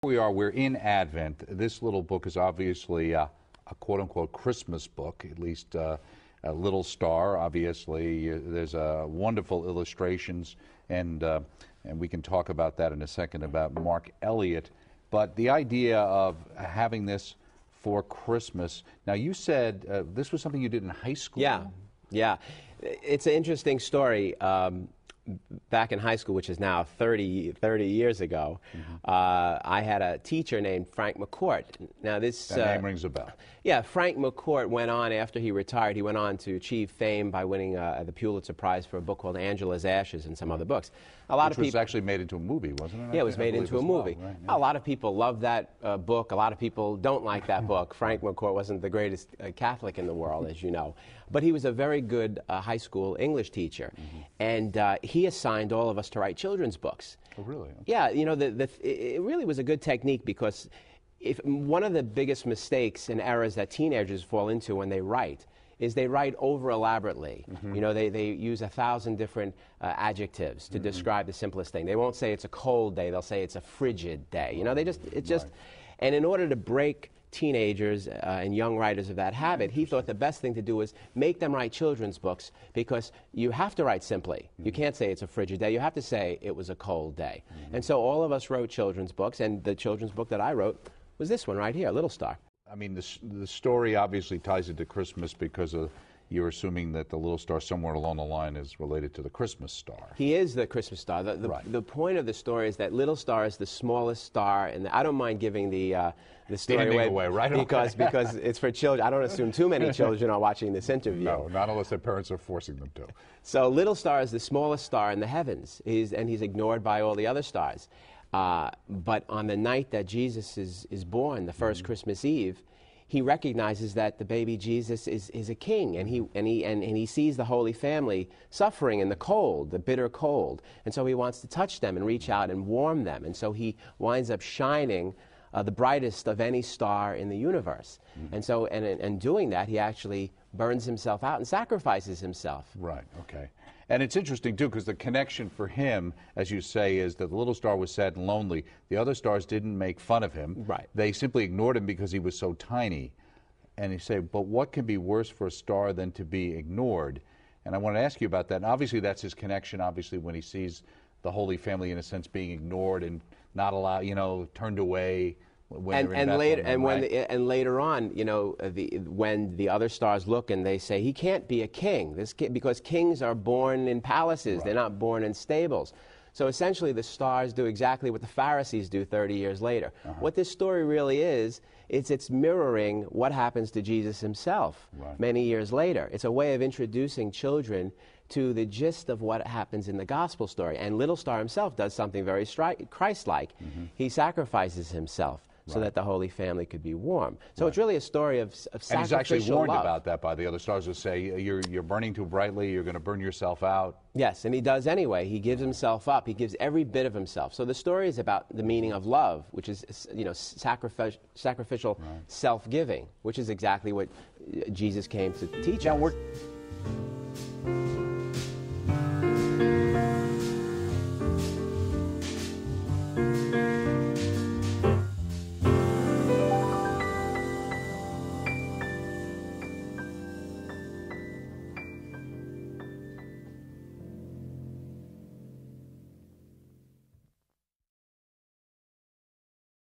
we are. We're in Advent. This little book is obviously a quote-unquote Christmas book, at least a little star. Obviously, there's wonderful illustrations, and we can talk about that in a second about Mark Elliott. But the idea of having this for Christmas. Now, you said this was something you did in high school. Yeah. It's an interesting story. Back in high school, which is now 30 years ago, I had a teacher named Frank McCourt. Now that name rings a bell. Yeah, Frank McCourt went on, after he retired, he went on to achieve fame by winning the Pulitzer Prize for a book called Angela's Ashes and some other books. Which was actually made into a movie, wasn't it? Yeah, it was made into a movie. Well, right, yeah. A lot of people love that book. A lot of people don't like that book. Frank McCourt wasn't the greatest Catholic in the world, as you know. But he was a very good high school English teacher. And he assigned all of us to write children's books. Oh, really? Okay. Yeah, you know, it really was a good technique, because one of the biggest mistakes and errors that teenagers fall into when they write is they write over elaborately. You know, they use 1,000 different adjectives to describe the simplest thing. They won't say it's a cold day, they'll say it's a frigid day. You know, and in order to break teenagers and young writers of that habit, he thought the best thing to do was make them write children's books, because you have to write simply. You can't say it's a frigid day, you have to say it was a cold day. And so all of us wrote children's books, and the children's book that I wrote was this one right here, Little Star. I mean, the story obviously ties into Christmas, because you're assuming that the little star somewhere along the line is related to the Christmas star. He is the Christmas star. The point of the story is that Little Star is the smallest star, and I don't mind giving the story away, right? because it's for children. I don't assume too many children are watching this interview. No, not unless their parents are forcing them to. So Little Star is the smallest star in the heavens, and he's ignored by all the other stars. But on the night that Jesus is born, the first Christmas Eve, he recognizes that the baby Jesus is a king, and he sees the Holy Family suffering in the cold, the bitter cold, and so he wants to touch them and reach out and warm them, and so he winds up shining the brightest of any star in the universe. And so, and doing that, he actually burns himself out and sacrifices himself. Right, okay. And it's interesting, too, because the connection for him, as you say, is that the little star was sad and lonely. The other stars didn't make fun of him. Right. They simply ignored him because he was so tiny. And you say, but what can be worse for a star than to be ignored? And I want to ask you about that. And obviously, that's his connection, obviously, when he sees the Holy Family, in a sense, being ignored and not allowed, you know, turned away. And later on, you know, when the other stars look and they say, he can't be a king, because kings are born in palaces, they're not born in stables. So essentially the stars do exactly what the Pharisees do 30 years later. What this story really is, it's mirroring what happens to Jesus himself many years later. It's a way of introducing children to the gist of what happens in the gospel story. And Little Star himself does something very Christ-like. He sacrifices himself so that the Holy Family could be warm. So it's really a story of sacrificial and he's actually warned love. about that by the other stars, who say, you're burning too brightly, you're going to burn yourself out. Yes, and he does anyway. He gives himself up. He gives every bit of himself. So the story is about the meaning of love, which is, you know, sacrificial self-giving, which is exactly what Jesus came to teach us.